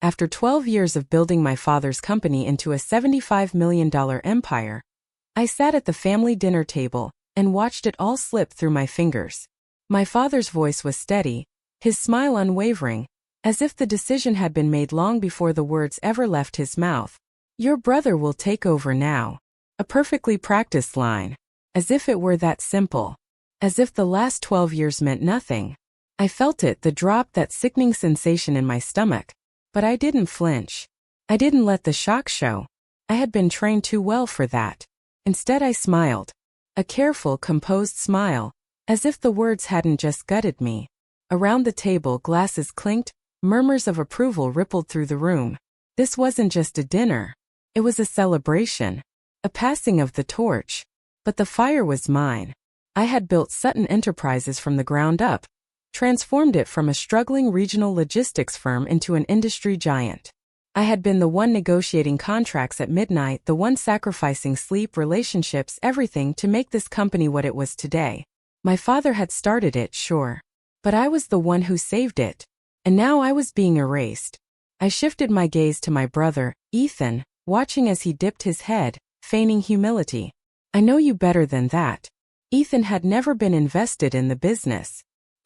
After 12 years of building my father's company into a $75 million empire, I sat at the family dinner table and watched it all slip through my fingers. My father's voice was steady, his smile unwavering, as if the decision had been made long before the words ever left his mouth. "Your brother will take over now." A perfectly practiced line. As if it were that simple. As if the last 12 years meant nothing. I felt it, the drop, that sickening sensation in my stomach. But I didn't flinch. I didn't let the shock show. I had been trained too well for that. Instead I smiled. A careful, composed smile, as if the words hadn't just gutted me. Around the table glasses clinked, murmurs of approval rippled through the room. This wasn't just a dinner. It was a celebration. A passing of the torch. But the fire was mine. I had built Sutton Enterprises from the ground up, transformed it from a struggling regional logistics firm into an industry giant. I had been the one negotiating contracts at midnight, the one sacrificing sleep, relationships, everything to make this company what it was today. My father had started it, sure. But I was the one who saved it. And now I was being erased. I shifted my gaze to my brother, Ethan, watching as he dipped his head, feigning humility. "I know you better than that." Ethan had never been invested in the business.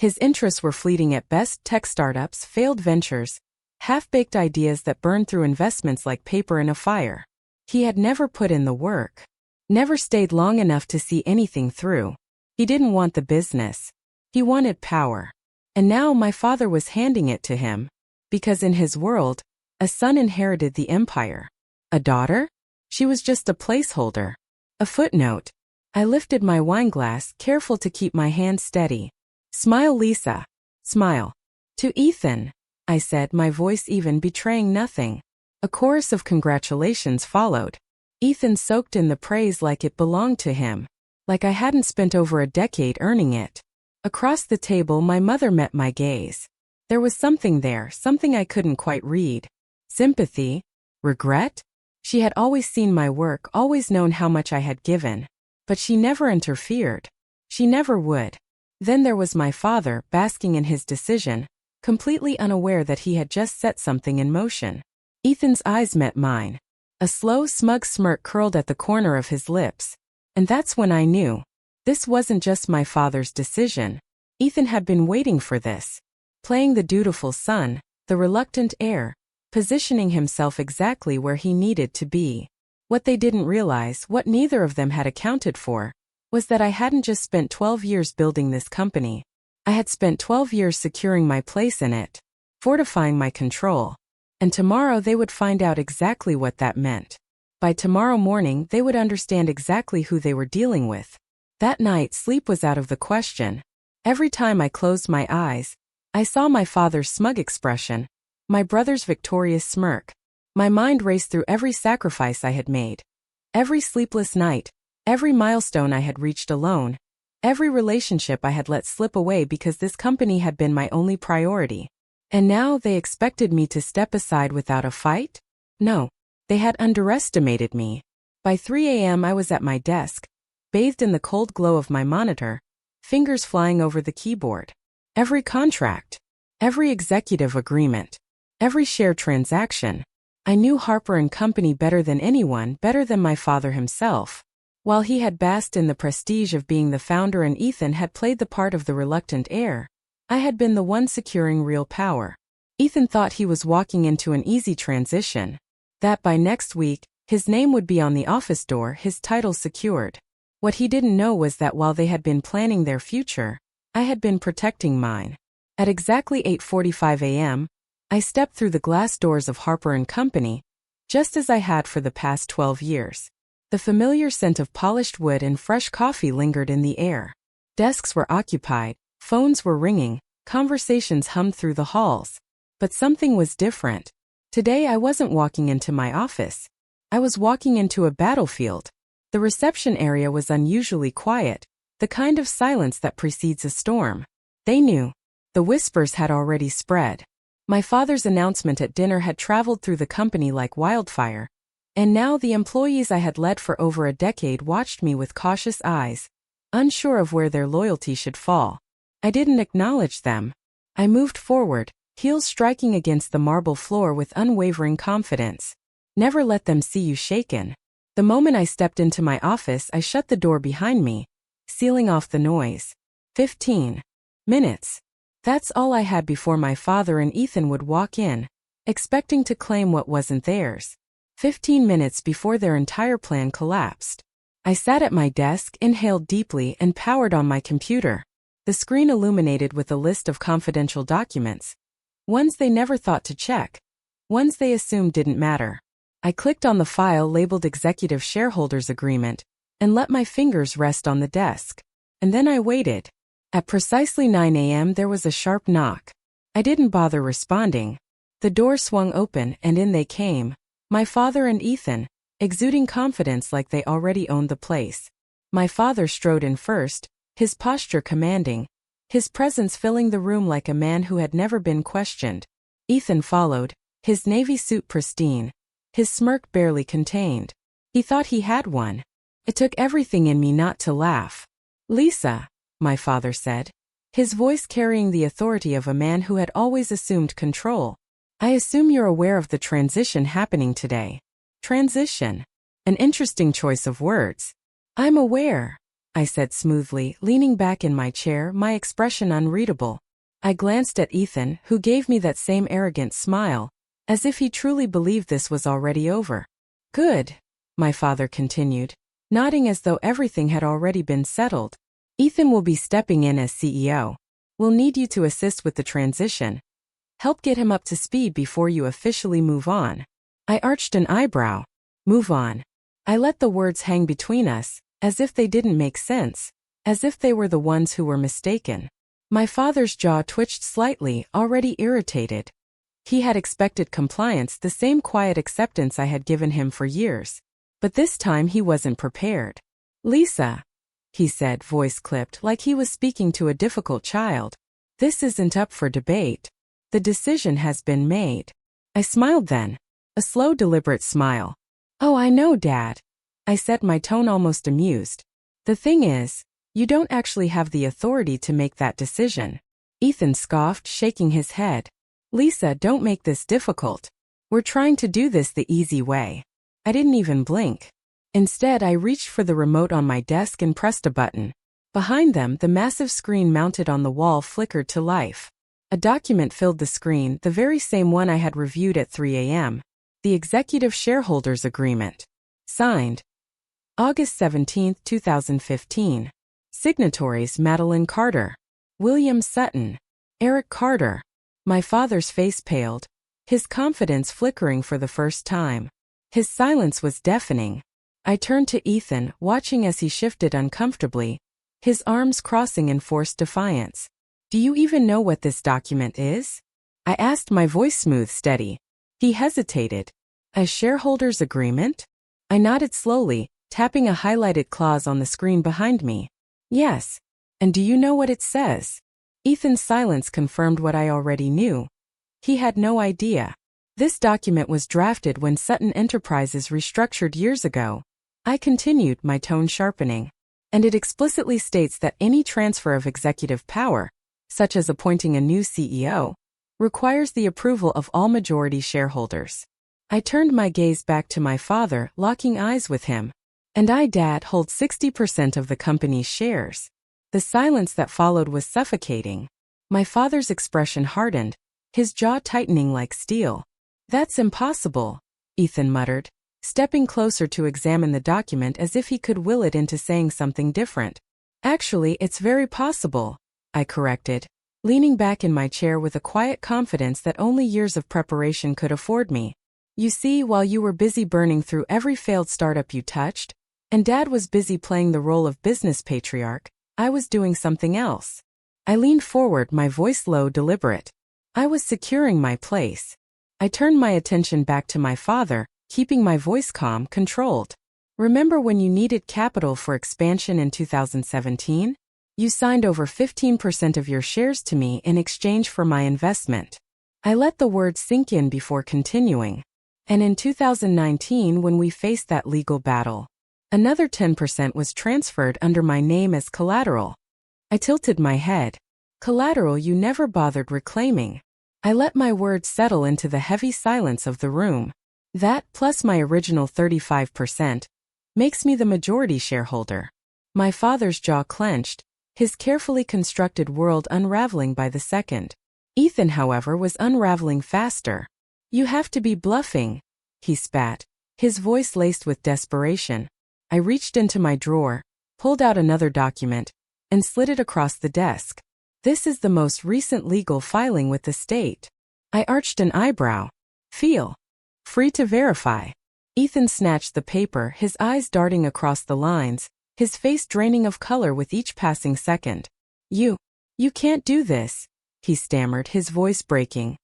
His interests were fleeting at best, tech startups, failed ventures, half-baked ideas that burned through investments like paper in a fire. He had never put in the work. Never stayed long enough to see anything through. He didn't want the business. He wanted power. And now my father was handing it to him. Because in his world, a son inherited the empire. A daughter? She was just a placeholder. A footnote. I lifted my wineglass, careful to keep my hand steady. "Smile, Lisa. Smile." "To Ethan," I said, my voice even betraying nothing. A chorus of congratulations followed. Ethan soaked in the praise like it belonged to him. Like I hadn't spent over a decade earning it. Across the table my mother met my gaze. There was something there, something I couldn't quite read. Sympathy? Regret? She had always seen my work, always known how much I had given. But she never interfered. She never would. Then there was my father, basking in his decision, completely unaware that he had just set something in motion. Ethan's eyes met mine. A slow, smug smirk curled at the corner of his lips. And that's when I knew. This wasn't just my father's decision. Ethan had been waiting for this. Playing the dutiful son, the reluctant heir, positioning himself exactly where he needed to be. What they didn't realize, what neither of them had accounted for, was that I hadn't just spent 12 years building this company. I had spent 12 years securing my place in it, fortifying my control. And tomorrow they would find out exactly what that meant. By tomorrow morning they would understand exactly who they were dealing with. That night sleep was out of the question. Every time I closed my eyes, I saw my father's smug expression, my brother's victorious smirk. My mind raced through every sacrifice I had made. Every sleepless night, every milestone I had reached alone, every relationship I had let slip away because this company had been my only priority. And now they expected me to step aside without a fight? No, they had underestimated me. By 3 a.m. I was at my desk, bathed in the cold glow of my monitor, fingers flying over the keyboard. Every contract, every executive agreement, every share transaction. I knew Harper & Company better than anyone, better than my father himself. While he had basked in the prestige of being the founder and Ethan had played the part of the reluctant heir, I had been the one securing real power. Ethan thought he was walking into an easy transition. That by next week, his name would be on the office door, his title secured. What he didn't know was that while they had been planning their future, I had been protecting mine. At exactly 8:45 a.m., I stepped through the glass doors of Harper & Company, just as I had for the past 12 years. The familiar scent of polished wood and fresh coffee lingered in the air. Desks were occupied, phones were ringing, conversations hummed through the halls. But something was different. Today I wasn't walking into my office. I was walking into a battlefield. The reception area was unusually quiet, the kind of silence that precedes a storm. They knew. The whispers had already spread. My father's announcement at dinner had traveled through the company like wildfire, and now the employees I had led for over a decade watched me with cautious eyes, unsure of where their loyalty should fall. I didn't acknowledge them. I moved forward, heels striking against the marble floor with unwavering confidence. Never let them see you shaken. The moment I stepped into my office, I shut the door behind me, sealing off the noise. 15 minutes. That's all I had before my father and Ethan would walk in, expecting to claim what wasn't theirs. 15 minutes before their entire plan collapsed. I sat at my desk, inhaled deeply, and powered on my computer. The screen illuminated with a list of confidential documents. Ones they never thought to check. Ones they assumed didn't matter. I clicked on the file labeled Executive Shareholders Agreement and let my fingers rest on the desk. And then I waited. At precisely 9 a.m. there was a sharp knock. I didn't bother responding. The door swung open and in they came, my father and Ethan, exuding confidence like they already owned the place. My father strode in first, his posture commanding, his presence filling the room like a man who had never been questioned. Ethan followed, his navy suit pristine, his smirk barely contained. He thought he had one. It took everything in me not to laugh. "Lisa," my father said, his voice carrying the authority of a man who had always assumed control. "I assume you're aware of the transition happening today." Transition. An interesting choice of words. "I'm aware," I said smoothly, leaning back in my chair, my expression unreadable. I glanced at Ethan, who gave me that same arrogant smile, as if he truly believed this was already over. "Good," my father continued, nodding as though everything had already been settled. "Ethan will be stepping in as CEO. We'll need you to assist with the transition. Help get him up to speed before you officially move on." I arched an eyebrow. Move on. I let the words hang between us, as if they didn't make sense, as if they were the ones who were mistaken. My father's jaw twitched slightly, already irritated. He had expected compliance, the same quiet acceptance I had given him for years. But this time he wasn't prepared. "Lisa," he said, voice clipped, like he was speaking to a difficult child. "This isn't up for debate. The decision has been made." I smiled then. A slow, deliberate smile. "Oh, I know, Dad," I said, my tone almost amused. "The thing is, you don't actually have the authority to make that decision." Ethan scoffed, shaking his head. "Lisa, don't make this difficult. We're trying to do this the easy way." I didn't even blink. Instead, I reached for the remote on my desk and pressed a button. Behind them, the massive screen mounted on the wall flickered to life. A document filled the screen, the very same one I had reviewed at 3 a.m. The Executive Shareholders Agreement. Signed. August 17, 2015. Signatories: Madeline Carter, William Sutton, Eric Carter. My father's face paled, his confidence flickering for the first time. His silence was deafening. I turned to Ethan, watching as he shifted uncomfortably, his arms crossing in forced defiance. "Do you even know what this document is?" I asked, my voice smooth, steady. He hesitated. "A shareholders' agreement?" I nodded slowly, tapping a highlighted clause on the screen behind me. "Yes. And do you know what it says?" Ethan's silence confirmed what I already knew. He had no idea. "This document was drafted when Sutton Enterprises restructured years ago," I continued, my tone sharpening. "And it explicitly states that any transfer of executive power, such as appointing a new CEO, requires the approval of all majority shareholders." I turned my gaze back to my father, locking eyes with him. "And I, Dad, hold 60% of the company's shares." The silence that followed was suffocating. My father's expression hardened, his jaw tightening like steel. "That's impossible," Ethan muttered, stepping closer to examine the document as if he could will it into saying something different. "Actually, it's very possible," I corrected, leaning back in my chair with a quiet confidence that only years of preparation could afford me. "You see, while you were busy burning through every failed startup you touched, and Dad was busy playing the role of business patriarch, I was doing something else." I leaned forward, my voice low, deliberate. "I was securing my place." I turned my attention back to my father, keeping my voice calm, controlled. "Remember when you needed capital for expansion in 2017? You signed over 15% of your shares to me in exchange for my investment." I let the words sink in before continuing. "And in 2019, when we faced that legal battle, another 10% was transferred under my name as collateral." I tilted my head. "Collateral you never bothered reclaiming." I let my words settle into the heavy silence of the room. That, plus my original 35%, makes me the majority shareholder. My father's jaw clenched, his carefully constructed world unraveling by the second. Ethan, however, was unraveling faster. "You have to be bluffing," he spat, his voice laced with desperation. I reached into my drawer, pulled out another document, and slid it across the desk. "This is the most recent legal filing with the state." I arched an eyebrow. "Feel free to verify." Ethan snatched the paper, his eyes darting across the lines, his face draining of color with each passing second. You can't do this," he stammered, his voice breaking.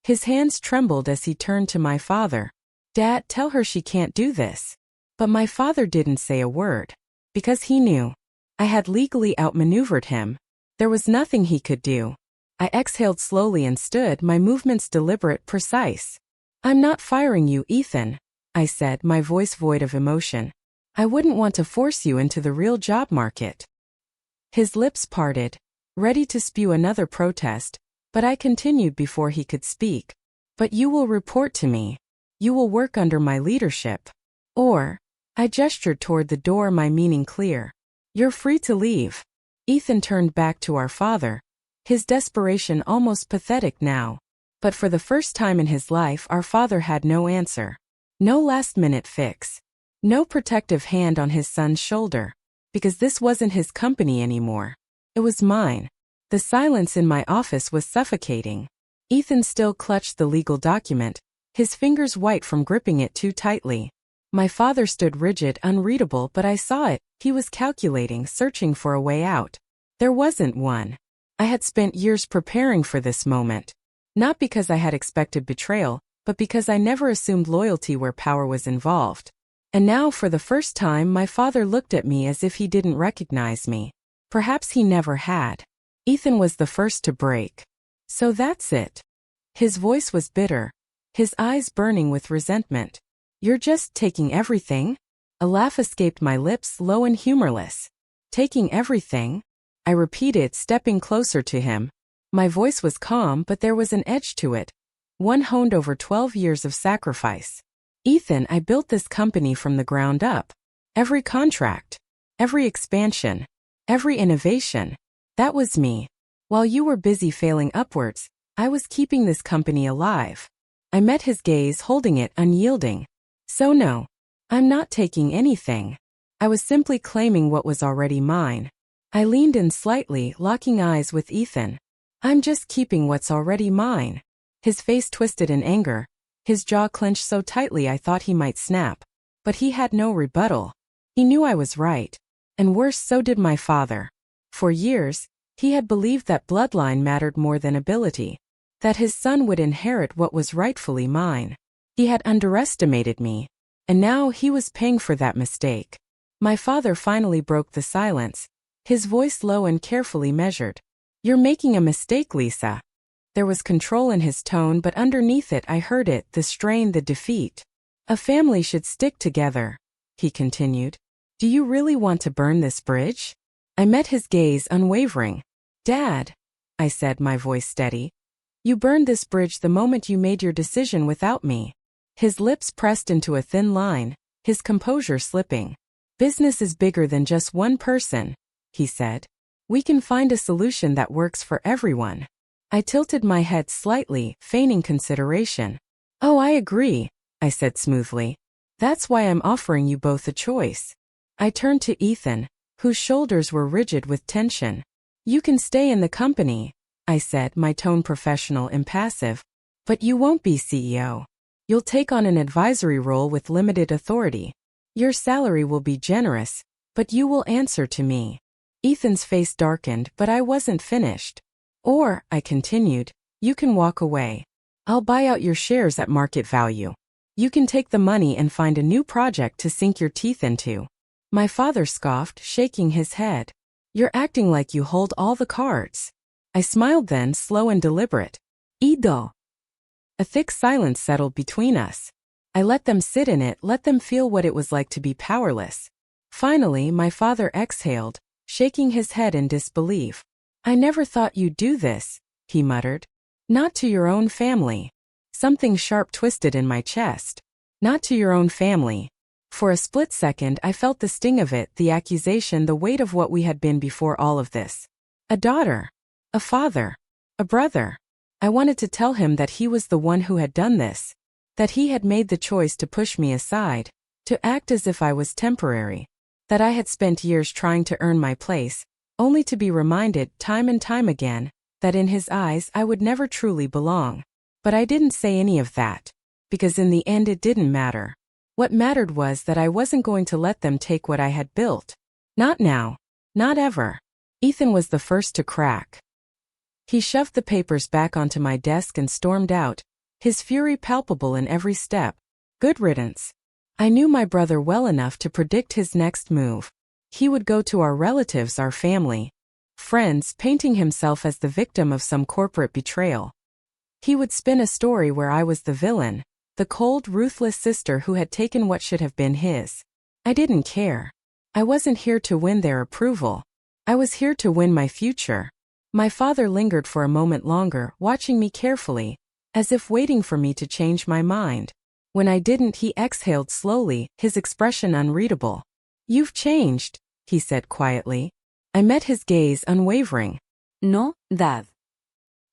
His hands trembled as he turned to my father. "Dad, tell her she can't do this." But my father didn't say a word. Because he knew. I had legally outmaneuvered him. There was nothing he could do. I exhaled slowly and stood, my movements deliberate, precise. "I'm not firing you, Ethan," I said, my voice void of emotion. "I wouldn't want to force you into the real job market." His lips parted, ready to spew another protest, but I continued before he could speak. "But you will report to me. You will work under my leadership. Or," I gestured toward the door, my meaning clear, "you're free to leave." Ethan turned back to our father, his desperation almost pathetic now. But for the first time in his life, our father had no answer. No last-minute fix. No protective hand on his son's shoulder. Because this wasn't his company anymore. It was mine. The silence in my office was suffocating. Ethan still clutched the legal document, his fingers white from gripping it too tightly. My father stood rigid, unreadable, but I saw it. He was calculating, searching for a way out. There wasn't one. I had spent years preparing for this moment. Not because I had expected betrayal, but because I never assumed loyalty where power was involved. And now, for the first time, my father looked at me as if he didn't recognize me. Perhaps he never had. Ethan was the first to break. "So that's it." His voice was bitter, his eyes burning with resentment. "You're just taking everything?" A laugh escaped my lips, low and humorless. "Taking everything?" I repeated, stepping closer to him. My voice was calm, but there was an edge to it, one honed over 12 years of sacrifice. "Ethan, I built this company from the ground up. Every contract, every expansion, every innovation. That was me. While you were busy failing upwards, I was keeping this company alive." I met his gaze, holding it, unyielding. "So no, I'm not taking anything. I was simply claiming what was already mine." I leaned in slightly, locking eyes with Ethan. "I'm just keeping what's already mine." His face twisted in anger, his jaw clenched so tightly I thought he might snap. But he had no rebuttal. He knew I was right. And worse, so did my father. For years, he had believed that bloodline mattered more than ability, that his son would inherit what was rightfully mine. He had underestimated me, and now he was paying for that mistake. My father finally broke the silence, his voice low and carefully measured. "You're making a mistake, Lisa." There was control in his tone, but underneath it I heard it, the strain, the defeat. "A family should stick together," he continued. "Do you really want to burn this bridge?" I met his gaze, unwavering. "Dad," I said, my voice steady, "you burned this bridge the moment you made your decision without me." His lips pressed into a thin line, his composure slipping. "Business is bigger than just one person," he said. "We can find a solution that works for everyone." I tilted my head slightly, feigning consideration. "Oh, I agree," I said smoothly. "That's why I'm offering you both a choice." I turned to Ethan, whose shoulders were rigid with tension. "You can stay in the company," I said, my tone professional, impassive. "But you won't be CEO. You'll take on an advisory role with limited authority. Your salary will be generous, but you will answer to me." Ethan's face darkened, but I wasn't finished. "Or," I continued, "you can walk away. I'll buy out your shares at market value. You can take the money and find a new project to sink your teeth into." My father scoffed, shaking his head. "You're acting like you hold all the cards." I smiled then, slow and deliberate. "Ido." A thick silence settled between us. I let them sit in it, let them feel what it was like to be powerless. Finally, my father exhaled, shaking his head in disbelief. "I never thought you'd do this," he muttered. Not to your own family. Something sharp twisted in my chest. Not to your own family. For a split second I felt the sting of it, the accusation, the weight of what we had been before all of this. A daughter. A father. A brother. I wanted to tell him that he was the one who had done this. That he had made the choice to push me aside, to act as if I was temporary. That I had spent years trying to earn my place, only to be reminded time and time again that in his eyes I would never truly belong. But I didn't say any of that, because in the end it didn't matter. What mattered was that I wasn't going to let them take what I had built. Not now. Not ever. Ethan was the first to crack. He shoved the papers back onto my desk and stormed out, his fury palpable in every step. Good riddance. I knew my brother well enough to predict his next move. He would go to our relatives, our family, friends, painting himself as the victim of some corporate betrayal. He would spin a story where I was the villain, the cold, ruthless sister who had taken what should have been his. I didn't care. I wasn't here to win their approval. I was here to win my future. My father lingered for a moment longer, watching me carefully, as if waiting for me to change my mind. When I didn't, he exhaled slowly, his expression unreadable. You've changed, he said quietly. I met his gaze, unwavering. No, Dad.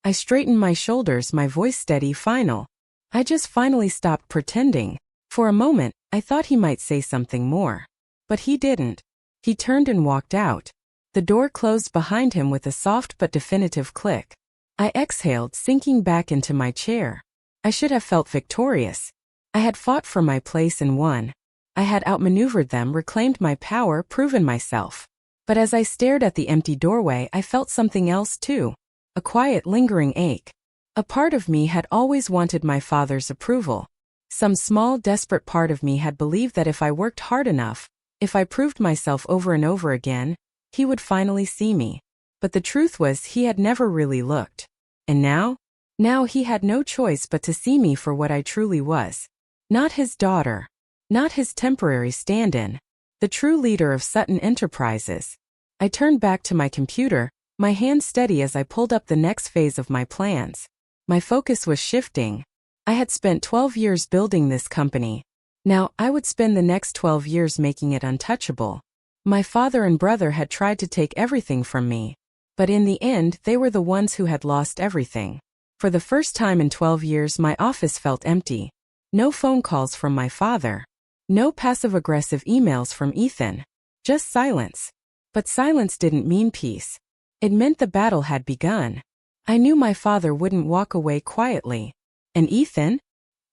I straightened my shoulders, my voice steady, final. I just finally stopped pretending. For a moment, I thought he might say something more. But he didn't. He turned and walked out. The door closed behind him with a soft but definitive click. I exhaled, sinking back into my chair. I should have felt victorious. I had fought for my place and won. I had outmaneuvered them, reclaimed my power, proven myself. But as I stared at the empty doorway, I felt something else too. A quiet, lingering ache. A part of me had always wanted my father's approval. Some small, desperate part of me had believed that if I worked hard enough, if I proved myself over and over again, he would finally see me. But the truth was he had never really looked. And now? Now he had no choice but to see me for what I truly was. Not his daughter. Not his temporary stand-in. The true leader of Sutton Enterprises. I turned back to my computer, my hand steady as I pulled up the next phase of my plans. My focus was shifting. I had spent 12 years building this company. Now, I would spend the next 12 years making it untouchable. My father and brother had tried to take everything from me. But in the end, they were the ones who had lost everything. For the first time in 12 years, my office felt empty. No phone calls from my father. No passive-aggressive emails from Ethan. Just silence. But silence didn't mean peace. It meant the battle had begun. I knew my father wouldn't walk away quietly. And Ethan?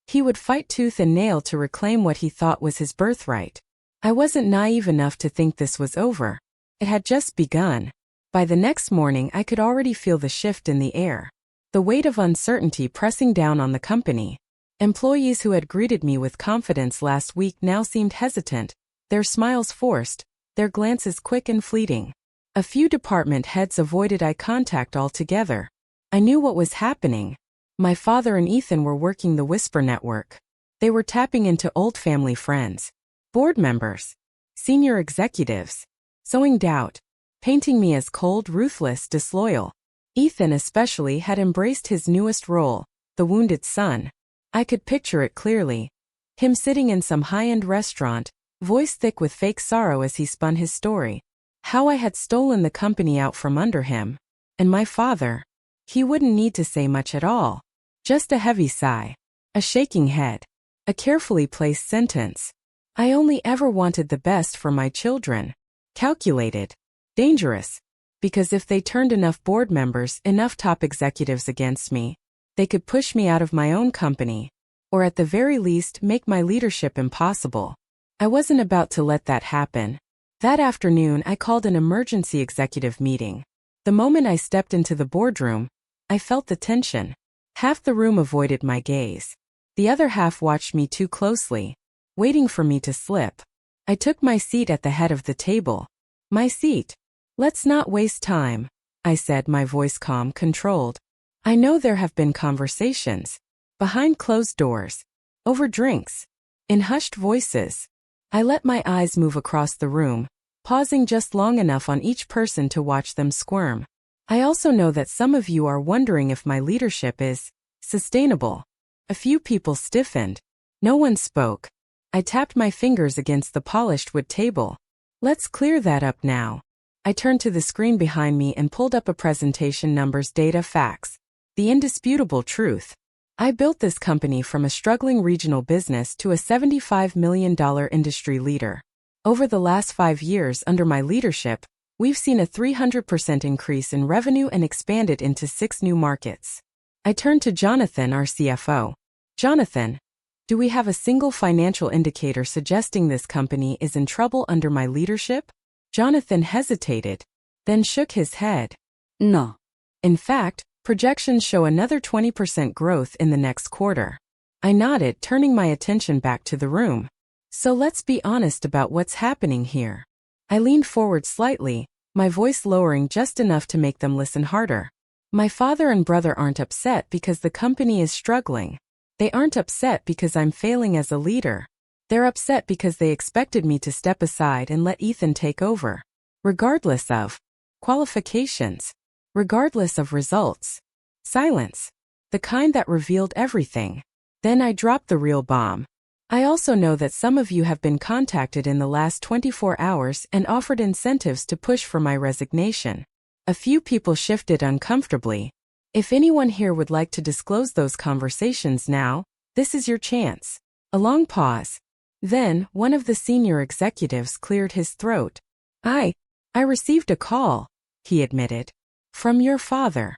He would fight tooth and nail to reclaim what he thought was his birthright. I wasn't naive enough to think this was over. It had just begun. By the next morning, I could already feel the shift in the air. The weight of uncertainty pressing down on the company. Employees who had greeted me with confidence last week now seemed hesitant, their smiles forced, their glances quick and fleeting. A few department heads avoided eye contact altogether. I knew what was happening. My father and Ethan were working the Whisper network. They were tapping into old family friends, board members, senior executives, sowing doubt, painting me as cold, ruthless, disloyal. Ethan especially had embraced his newest role, the wounded son. I could picture it clearly. Him sitting in some high-end restaurant, voice thick with fake sorrow as he spun his story. How I had stolen the company out from under him. And my father. He wouldn't need to say much at all. Just a heavy sigh. A shaking head. A carefully placed sentence. I only ever wanted the best for my children. Calculated. Dangerous. Because if they turned enough board members, enough top executives against me, they could push me out of my own company. Or at the very least, make my leadership impossible. I wasn't about to let that happen. That afternoon, I called an emergency executive meeting. The moment I stepped into the boardroom, I felt the tension. Half the room avoided my gaze. The other half watched me too closely, waiting for me to slip. I took my seat at the head of the table. My seat. Let's not waste time, I said, my voice calm, controlled. I know there have been conversations. Behind closed doors. Over drinks. In hushed voices. I let my eyes move across the room, pausing just long enough on each person to watch them squirm. I also know that some of you are wondering if my leadership is sustainable. A few people stiffened. No one spoke. I tapped my fingers against the polished wood table. Let's clear that up now. I turned to the screen behind me and pulled up a presentation: numbers, data, facts. The indisputable truth. I built this company from a struggling regional business to a $75 million industry leader. Over the last 5 years under my leadership, we've seen a 300% increase in revenue and expanded into 6 new markets. I turned to Jonathan, our CFO. Jonathan, do we have a single financial indicator suggesting this company is in trouble under my leadership? Jonathan hesitated, then shook his head. No. In fact, projections show another 20% growth in the next quarter. I nodded, turning my attention back to the room. So let's be honest about what's happening here. I leaned forward slightly, my voice lowering just enough to make them listen harder. My father and brother aren't upset because the company is struggling. They aren't upset because I'm failing as a leader. They're upset because they expected me to step aside and let Ethan take over. Regardless of qualifications. Regardless of results. Silence. The kind that revealed everything. Then I dropped the real bomb. I also know that some of you have been contacted in the last 24 hours and offered incentives to push for my resignation. A few people shifted uncomfortably. If anyone here would like to disclose those conversations now, this is your chance. A long pause. Then, one of the senior executives cleared his throat. I received a call, he admitted. From your father.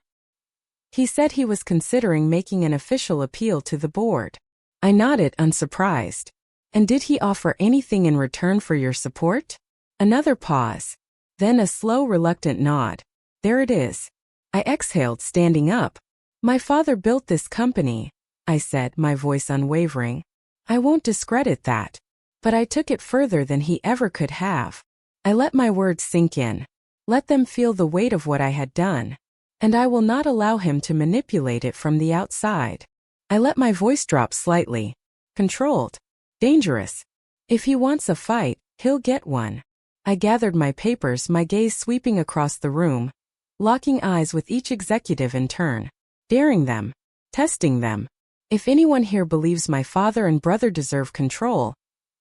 He said he was considering making an official appeal to the board. I nodded, unsurprised. And did he offer anything in return for your support? Another pause. Then a slow, reluctant nod. There it is. I exhaled, standing up. My father built this company, I said, my voice unwavering. I won't discredit that. But I took it further than he ever could have. I let my words sink in. Let them feel the weight of what I had done. And I will not allow him to manipulate it from the outside. I let my voice drop slightly. Controlled. Dangerous. If he wants a fight, he'll get one. I gathered my papers, my gaze sweeping across the room, locking eyes with each executive in turn, daring them, testing them. If anyone here believes my father and brother deserve control,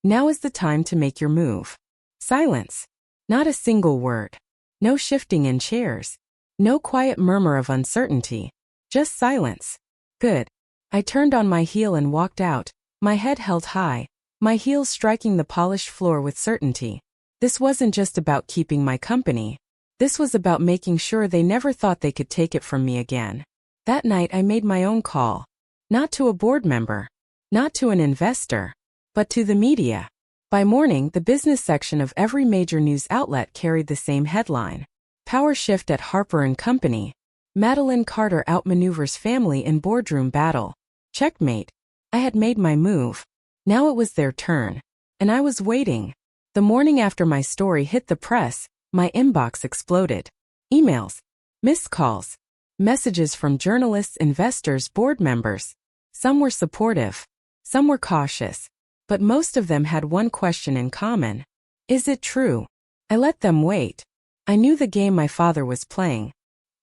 now is the time to make your move. Silence. Not a single word. No shifting in chairs. No quiet murmur of uncertainty. Just silence. Good. I turned on my heel and walked out, my head held high, my heels striking the polished floor with certainty. This wasn't just about keeping my company. This was about making sure they never thought they could take it from me again. That night I made my own call. Not to a board member. Not to an investor. But to the media. By morning, the business section of every major news outlet carried the same headline. Power shift at Harper & Company. Madeline Carter outmaneuvers family in boardroom battle. Checkmate. I had made my move. Now it was their turn. And I was waiting. The morning after my story hit the press, my inbox exploded. Emails. Missed calls. Messages from journalists, investors, board members. Some were supportive. Some were cautious. But most of them had one question in common. Is it true? I let them wait. I knew the game my father was playing.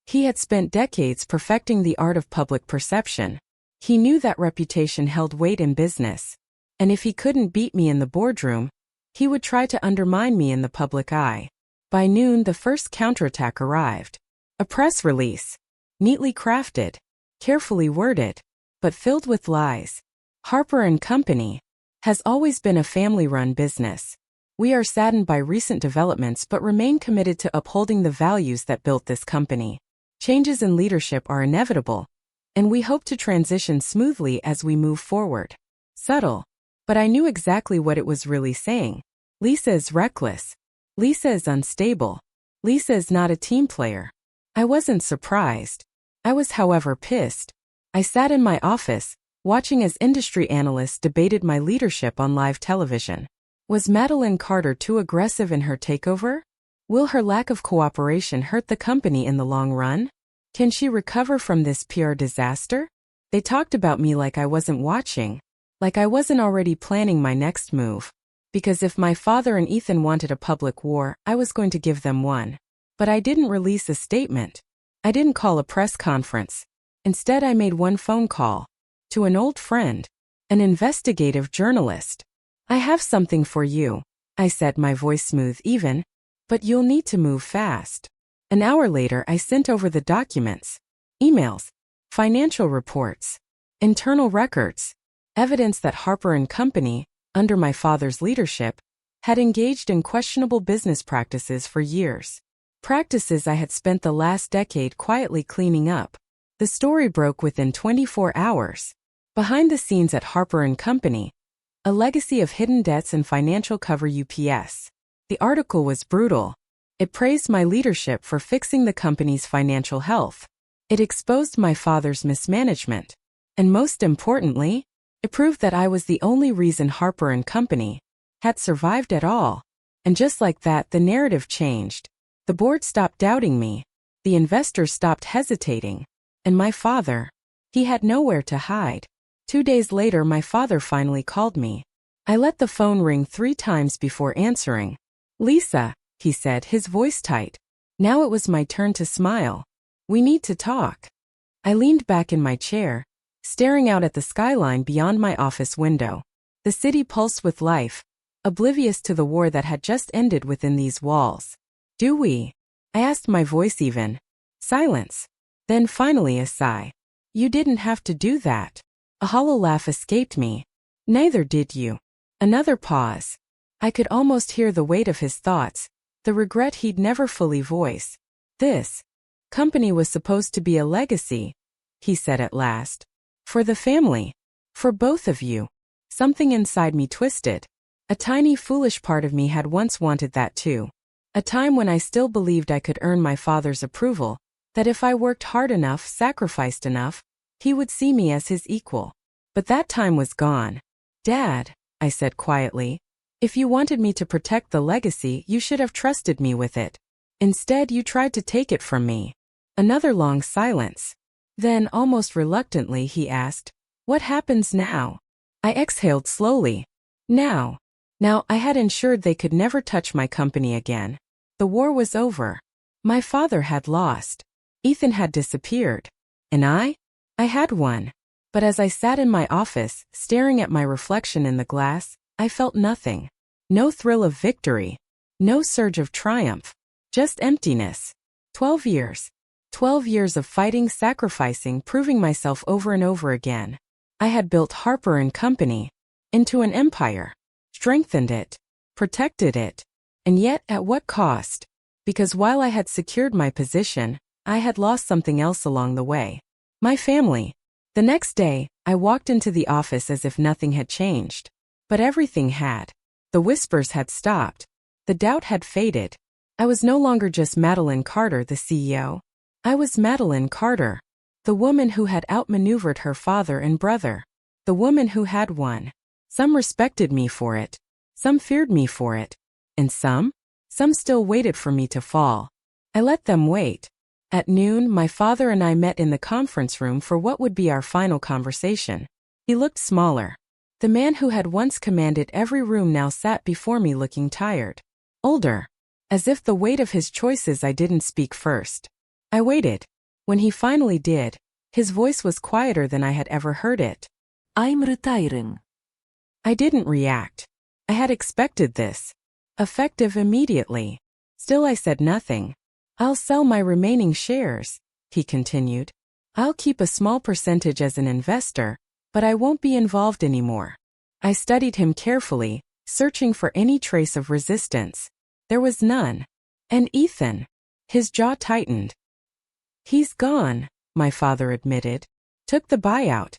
He had spent decades perfecting the art of public perception. He knew that reputation held weight in business. And if he couldn't beat me in the boardroom, he would try to undermine me in the public eye. By noon, the first counterattack arrived. A press release. Neatly crafted. Carefully worded. But filled with lies. Harper & Company has always been a family-run business. We are saddened by recent developments but remain committed to upholding the values that built this company. Changes in leadership are inevitable, and we hope to transition smoothly as we move forward. Subtle. But I knew exactly what it was really saying. Lisa is reckless. Lisa is unstable. Lisa is not a team player. I wasn't surprised. I was, however, pissed. I sat in my office, watching as industry analysts debated my leadership on live television. Was Madeline Carter too aggressive in her takeover? Will her lack of cooperation hurt the company in the long run? Can she recover from this PR disaster? They talked about me like I wasn't watching, like I wasn't already planning my next move. Because if my father and Ethan wanted a public war, I was going to give them one. But I didn't release a statement. I didn't call a press conference. Instead, I made one phone call. To an old friend. An investigative journalist. "I have something for you," I said, my voice smooth even. "But you'll need to move fast." An hour later, I sent over the documents. Emails. Financial reports. Internal records. Evidence that Harper & Company, under my father's leadership, had engaged in questionable business practices for years. Practices I had spent the last decade quietly cleaning up. The story broke within 24 hours. Behind the scenes at Harper & Company, a legacy of hidden debts and financial cover UPS. The article was brutal. It praised my leadership for fixing the company's financial health. It exposed my father's mismanagement. And most importantly, it proved that I was the only reason Harper & Company had survived at all. And just like that, the narrative changed. The board stopped doubting me. The investors stopped hesitating. And my father, he had nowhere to hide. 2 days later, my father finally called me. I let the phone ring 3 times before answering. "Lisa," he said, his voice tight. Now it was my turn to smile. "We need to talk." I leaned back in my chair, staring out at the skyline beyond my office window. The city pulsed with life, oblivious to the war that had just ended within these walls. "Do we?" I asked, my voice even. Silence. Then finally a sigh. "You didn't have to do that." A hollow laugh escaped me. "Neither did you." Another pause. I could almost hear the weight of his thoughts, the regret he'd never fully voice. "This company was supposed to be a legacy," he said at last. "For the family. For both of you." Something inside me twisted. A tiny foolish part of me had once wanted that too. A time when I still believed I could earn my father's approval, that if I worked hard enough, sacrificed enough, he would see me as his equal. But that time was gone. "Dad," I said quietly, "if you wanted me to protect the legacy, you should have trusted me with it. Instead, you tried to take it from me." Another long silence. Then, almost reluctantly, he asked, "What happens now?" I exhaled slowly. Now. Now, I had ensured they could never touch my company again. The war was over. My father had lost. Ethan had disappeared. And I had won. But as I sat in my office, staring at my reflection in the glass, I felt nothing. No thrill of victory. No surge of triumph. Just emptiness. 12 years. 12 years of fighting, sacrificing, proving myself over and over again. I had built Harper & Company into an empire. Strengthened it. Protected it. And yet, at what cost? Because while I had secured my position, I had lost something else along the way. My family. The next day, I walked into the office as if nothing had changed. But everything had. The whispers had stopped. The doubt had faded. I was no longer just Madeline Carter, the CEO. I was Madeline Carter, the woman who had outmaneuvered her father and brother. The woman who had won. Some respected me for it. Some feared me for it. And some still waited for me to fall. I let them wait. At noon, my father and I met in the conference room for what would be our final conversation. He looked smaller. The man who had once commanded every room now sat before me looking tired. Older. As if the weight of his choices I didn't speak first. I waited. When he finally did, his voice was quieter than I had ever heard it. "I'm retiring." I didn't react. I had expected this. Effective immediately. Still I said nothing. "I'll sell my remaining shares," he continued. "I'll keep a small percentage as an investor, but I won't be involved anymore." I studied him carefully, searching for any trace of resistance. There was none. And Ethan? His jaw tightened. "He's gone," my father admitted. "Took the buyout.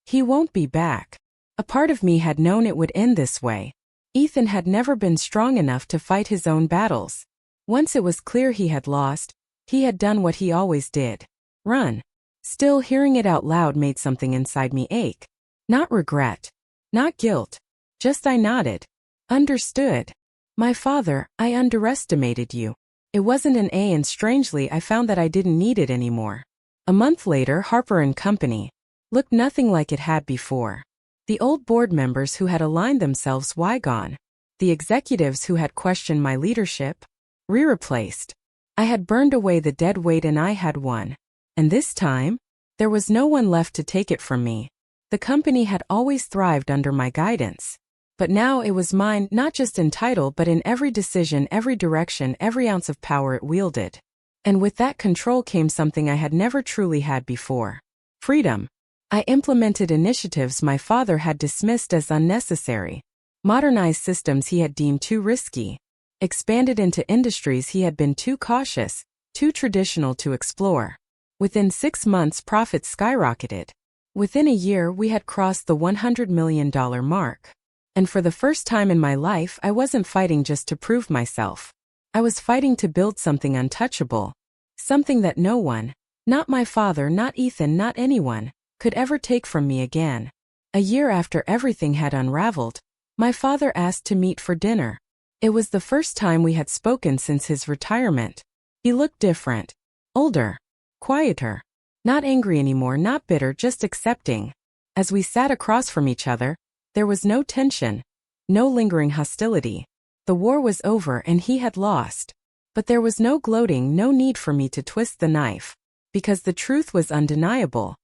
He won't be back." A part of me had known it would end this way. Ethan had never been strong enough to fight his own battles. Once it was clear he had lost, he had done what he always did. Run. Still, hearing it out loud made something inside me ache. Not regret. Not guilt. Just I nodded. Understood. "My father, I underestimated you. It wasn't an A, and strangely I found that I didn't need it anymore." A month later, Harper & Company looked nothing like it had before. The old board members who had aligned themselves, why gone? The executives who had questioned my leadership, replaced. I had burned away the dead weight and I had won. And this time, there was no one left to take it from me. The company had always thrived under my guidance. But now it was mine, not just in title but in every decision, every direction, every ounce of power it wielded. And with that control came something I had never truly had before. Freedom. I implemented initiatives my father had dismissed as unnecessary, modernized systems he had deemed too risky, expanded into industries he had been too cautious, too traditional to explore. Within 6 months, profits skyrocketed. Within a year, we had crossed the $100 million mark. And for the first time in my life, I wasn't fighting just to prove myself. I was fighting to build something untouchable. Something that no one, not my father, not Ethan, not anyone, could ever take from me again. A year after everything had unraveled, my father asked to meet for dinner. It was the first time we had spoken since his retirement. He looked different. Older. Quieter. Not angry anymore, not bitter, just accepting. As we sat across from each other, there was no tension, no lingering hostility. The war was over and he had lost. But there was no gloating, no need for me to twist the knife. Because the truth was undeniable.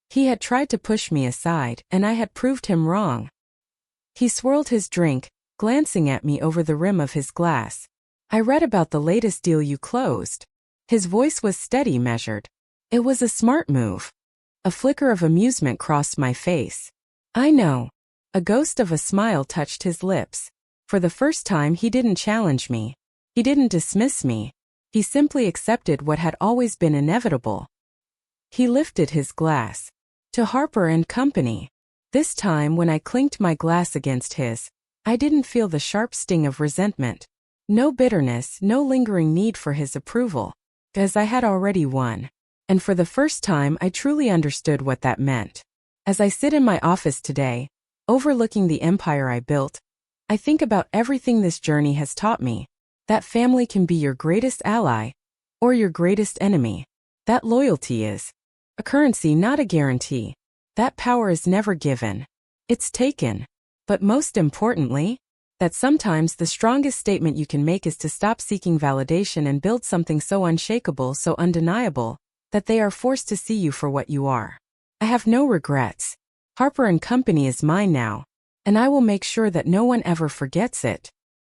He had tried to push me aside, and I had proved him wrong. He swirled his drink, glancing at me over the rim of his glass. I read about the latest deal you closed. His voice was steady, measured. It was a smart move. A flicker of amusement crossed my face. I know. A ghost of a smile touched his lips. For the first time, he didn't challenge me. He didn't dismiss me. He simply accepted what had always been inevitable. He lifted his glass. To Harper and Company. This time, when I clinked my glass against his, I didn't feel the sharp sting of resentment. No bitterness, no lingering need for his approval. As I had already won. And for the first time, I truly understood what that meant. As I sit in my office today, overlooking the empire I built, I think about everything this journey has taught me. That family can be your greatest ally, or your greatest enemy. That loyalty is a currency, not a guarantee. That power is never given. It's taken. But most importantly, that sometimes the strongest statement you can make is to stop seeking validation and build something so unshakable, so undeniable, that they are forced to see you for what you are. I have no regrets. Harper & Company is mine now, and I will make sure that no one ever forgets it.